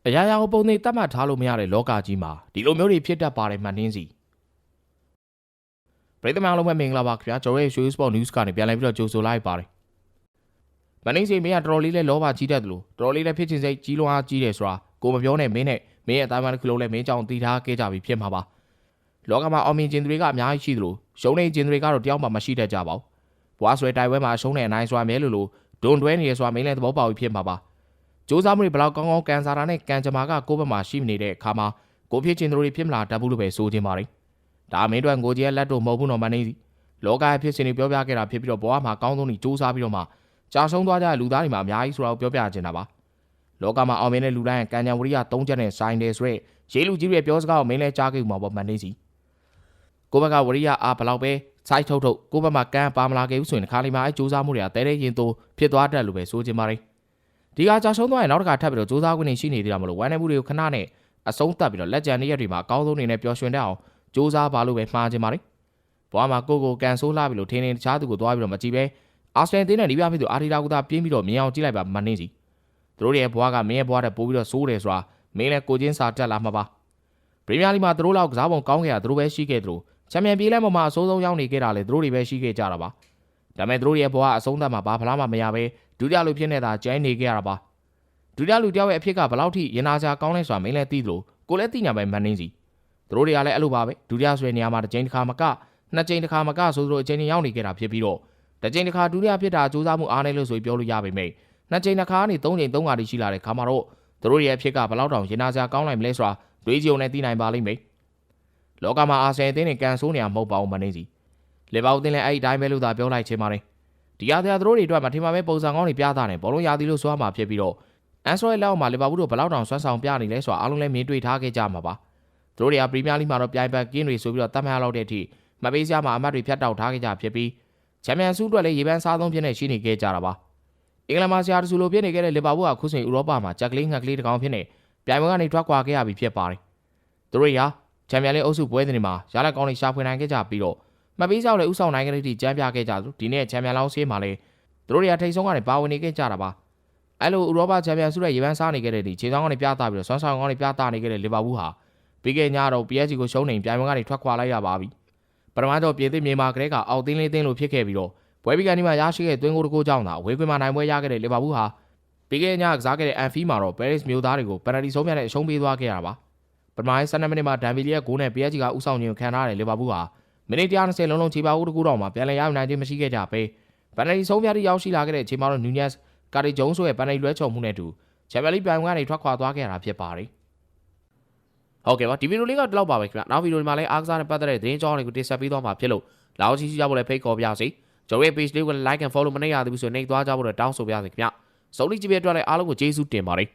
အရာရာကိုပုံနေတတ်မှတ်ထားလို့မရတဲ့လောကကြီးမှာဒီလိုမျိုးတွေဖြစ်တတ်ပါတယ်မှန်တင်းစီပရိသတ်များလုံးပဲမင်္ဂလာပါခင်ဗျာကျွန်တော်ရဲ့ Show Sport News ကနေပြန်လည်ပြီးတော့ကြိုဆိုလိုက်ပါတယ်မင်းစီမင်းကတော်တော်လေးလဲလောဘကြီးတတ်တယ်လို့တော်တော်လေးလဲဖြစ်ချင်စိတ်ကြီးလွန်အားကြီးတယ်ဆိုတာကိုမပြောနဲ့မင်းနဲ့မင်းရဲ့အတိုင်းအတစ်ခုလုံးလဲမင်းကြောင့်တည်ထားခဲ့ကြပြီဖြစ်မှာပါလောကမှာအောင်မြင်ခြင်းတွေကအများကြီးရှိသလိုရှုံးနေခြင်းတွေကတော့တယောက်မှမရှိတတ်ကြပါဘူးဘွားဆွဲတိုင်ဝဲမှာရှုံးနေအနိုင်စွာမဲလို့ဒွန်တွဲနေရစွာမင်းလဲသဘောပေါက်ပြီးဖြစ်မှာပါစူးစမ်းမှုတွေဘလောက်ကောင်းကောင်းကန်စားတာနဲ့ကန်ကြမာကကိုယ့်ဘက်မှာရှိနေတဲ့အခါမှာကိုဖြစ်ခြင်းတွေဖြစ်မလာတတ်ဘူးလို့ပဲဆိုခြင်းပါတယ်ဒါမင်းတို့ကိုကြီးရဲ့လက်တို့မဟုတ်ဘူးနော်မနေစီလောကရဲ့ဖြစ်စဉ်တွေပြောပြခဲ့တာဖြစ်ပြီးတော့ဘဝမှာကောင်းဆုံးတွေစူးစမ်းပြီးတော့မှကြာဆုံးသွားကြတဲ့လူသားတွေမှာအများကြီးဆိုတာကိုပြောပြချင်တာပါလောကမှာအောင်မြင်တဲ့လူတိုင်းကံကြံဝရိယ၃ချက်နဲ့ဆိုင်တယ်ဆိုရဲရေးလူကြီးတွေပြောစကားကိုမင်းလဲကြားခဲ့မှာပေါ့မနေစီကိုဘက်ကဝရိယအားဘလောက်ပဲစိုက်ထုတ်ကိုဘက်မှာကံပါမလာခဲ့ဘူးဆိုရင်ခါလီမှာအဲစူးစမ်းမှုတွေကတဲတဲ့ရင်သို့ဖြစ်သွားတတ်လို့ပဲဆိုချင်ပါတယ်ဒီကကြာဆုံးသွားရင်နောက်တစ်ခါထပ်ပြီးတော့စူးစမ်းခွင့်နေရှိနေသေးတာမလို့ဝမ်းနေမှုတွေကိုခဏနဲ့အဆုံးသတ်ပြီးတော့လက်ကျန်နေရတွေမှာအကောင်းဆုံးနေနဲ့ပျော်ရွှင်တတ်အောင်စူးစမ်းပါလို့ပဲမှားချင်ပါတယ်ဘွားမှာကိုကန်ဆိုးလာပြီလို့ထင်းထင်းတခြားသူကိုသွားပြီးတော့မကြည့်ပဲအာဆင်တင်းနဲ့ဒီပြဖြစ်သူအာတီတာကသာပြင်းပြီးတော့မြင်အောင်ကြည့်လိုက်ပါမနေစီသူတို့ရဲ့ဘွားကမင်းရဲ့ဘွားတဲ့ပိုးပြီးတော့စိုးတယ်ဆိုတာမင်းလည်းကိုချင်းစာတက်လာမှာပါပရီးမီးယားလိမှာသူတို့လောက်ကစားပုံကောင်းခဲ့တာသူတို့ပဲရှိခဲ့သလိုချန်ပီယံပြေးလဲပေါ်မှာအစိုးဆုံးရောက်နေခဲ့တာလေသူတို့တွေပဲရှိခဲ့ကြတာပါဒါပေမဲ့သူတို့ရဲ့ဘွားအဆုံးသတ်မှာဘာဖလားမှမရပဲဒုတိယလူဖြစ်နေတာကျန်းနေခဲ့ရတာပါဒုတိယလူတယောက်ရဲ့အဖြစ်ကဘလောက်ထိရင်နာစရာကောင်းလဲဆိုတာမင်းလည်းသိသလိုကိုလည်းသိညာပဲမန်းနေစီသူတို့တွေကလည်းအဲ့လိုပါပဲဒုတိယဆိုတဲ့နေရာမှာတစ်ချိန်တစ်ခါမကနှစ်ချိန်တစ်ခါမကဆိုသူတို့အချိန်ချင်းရောက်နေခဲ့တာဖြစ်ပြီးတော့တစ်ချိန်တစ်ခါဒုတိယဖြစ်တာစူးစမ်းမှုအားနည်းလို့ဆိုပြီးပြောလို့ရပါမယ်နှစ်ချိန်တစ်ခါကနေသုံးချိန်သုံးခါတိရှိလာတဲ့ခါမှာတော့သူတို့ရဲ့အဖြစ်ကဘလောက်တောင်ရင်နာစရာကောင်းနိုင်မလဲဆိုတာတွေးကြုံနဲ့သိနိုင်ပါလိမ့်မယ်လောကမှာအာဆင်အသင်းနဲ့ကန်ဆိုးနေရမဟုတ်ပါဘူးမန်းနေစီလီဗာပူးအသင်းလည်းအဲ့ဒီတိုင်းပဲလို့သာပြောလိုက်ချင်ပါတယ်ဒီရတဲ့သူတို့တွေအတွက်မထင်ပါပဲပုံစံကောင်းတွေပြသနေဘောလုံးရာသီလို့ဆိုရမှာဖြစ်ပြီးတော့အန်ဆိုရဲ့လက်အောက်မှာလီဗာပူးတို့ဘလောက်တောင်ဆွမ်းဆောင်ပြနေလဲဆိုတာအားလုံးလည်းမြင်တွေ့ထားခဲ့ကြမှာပါသူတို့တွေကပရီးမီးယားလိမှာတော့ပြိုင်ပတ်ကင်းတွေဆိုပြီးတော့တတ်မှတ်လောက်တဲ့အထိမပေးစရာမှာအမှတ်တွေဖြတ်တောက်ထားခဲ့ကြဖြစ်ပြီးချန်ပီယံဆုအတွက်လည်းရေပန်းစားသုံးဖြစ်နေရှိနေခဲ့ကြတာပါအင်္ဂလန်မှာဆရာတဆူလိုဖြစ်နေခဲ့တဲ့လီဗာပူးကခုဆိုရင်ဥရောပမှာကြက်ကလေးငှက်ကလေးတစ်ကောင်ဖြစ်နေပြိုင်ပွဲကနေထွက်ခွာခဲ့ရပြီဖြစ်ပါတယ်သူတို့ရာချန်ပီယံလိအုပ်စုပွဲစဉ်တွေမှာရလဒ်ကောင်းတွေရှာဖွေနိုင်ခဲ့ကြပြီးတော့မပေးစရာလည်းဥဆောင်နိုင်ခဲ့တဲ့အထိကြမ်းပြခဲ့ကြသလိုဒီနေ့ချန်ပီယံလောင်းဆေးမှာလည်းသူတို့တွေကထိတ်ဆုံးကနေပါဝင်နေခဲ့ကြတာပါအဲ့လိုဥရောပချန်ပီယံဆုရဲ့ရေပန်းစားနေခဲ့တဲ့ဒီခြေဆောင်ကနေပြသပြီးတော့ဆွမ်းဆောင်ကောင်းတွေပြသနေခဲ့တဲ့လီဗာပူးဟာပြီးခဲ့ညတော့ PSG ကိုရှုံးနေပြိုင်ပွဲကနေထွက်ခွာလိုက်ရပါပြီပထမတော့ပြည်သစ်မြန်မာကလေးကအောက်သင်းလေးသင်းလို့ဖြစ်ခဲ့ပြီးတော့ပွဲပြီးကနေမှရရှိခဲ့သွင်းကိုတကိုးကြောင့်သာဝေခွင့်မှာနိုင်ပွဲရခဲ့တဲ့လီဗာပူးဟာပြီးခဲ့ညကစားခဲ့တဲ့အန်ဖီမှာတော့ပဲရစ်မျိုးသားတွေကိုပယ်နယ်တီဆုံးဖြတ်တဲ့အရှုံးပေးသွားခဲ့ရတာပါပထမ12မိနစ်မှာဒန်ဗီလီရဲ့ဂိုးနဲ့ PSG ကဥဆောင်ခြင်းခံထားတဲ့လီဗာပူးဟာမိနစ်120လုံးလုံးခြေပါဦးတကူတော့မှပြန်လည်ရယူနိုင်ခြင်းမရှိခဲ့ကြပဲပယ်နယ်တီဆုံးဖြတ်ที่ရောက်ရှိလာခဲ့တဲ့အချိန်မှာတော့နူညက်စ်ကာတီဂျုံးဆိုရဲ့ပယ်နယ်တီလွှဲချော်မှုနဲ့အတူချန်ပီယံလိပြိုင်ပွဲကနေထွက်ခွာသွားခဲ့ရတာဖြစ်ပါတယ်ဟုတ်ကဲ့ပါဒီဗီဒီယိုလေးကတော့လောက်ပါပဲခင်ဗျနောက်ဗီဒီယိုဒီမှာလည်းအားကစားနဲ့ပတ်သက်တဲ့သတင်းအကြောင်းတွေကိုတင်ဆက်ပေးသွားမှာဖြစ်လို့လောက်ချီကြဖို့လည်းဖိတ်ခေါ်ပါရစေကျွန်တော်ရဲ့ page လေးကို like and follow မနေရသေးဘူးဆိုရင်နှိပ်သွားကြဖို့လည်းတောင်းဆိုပါရစေခင်ဗျစုံလီကြည့်ပြအတွက်လည်းအားလုံးကိုကျေးဇူးတင်ပါတယ်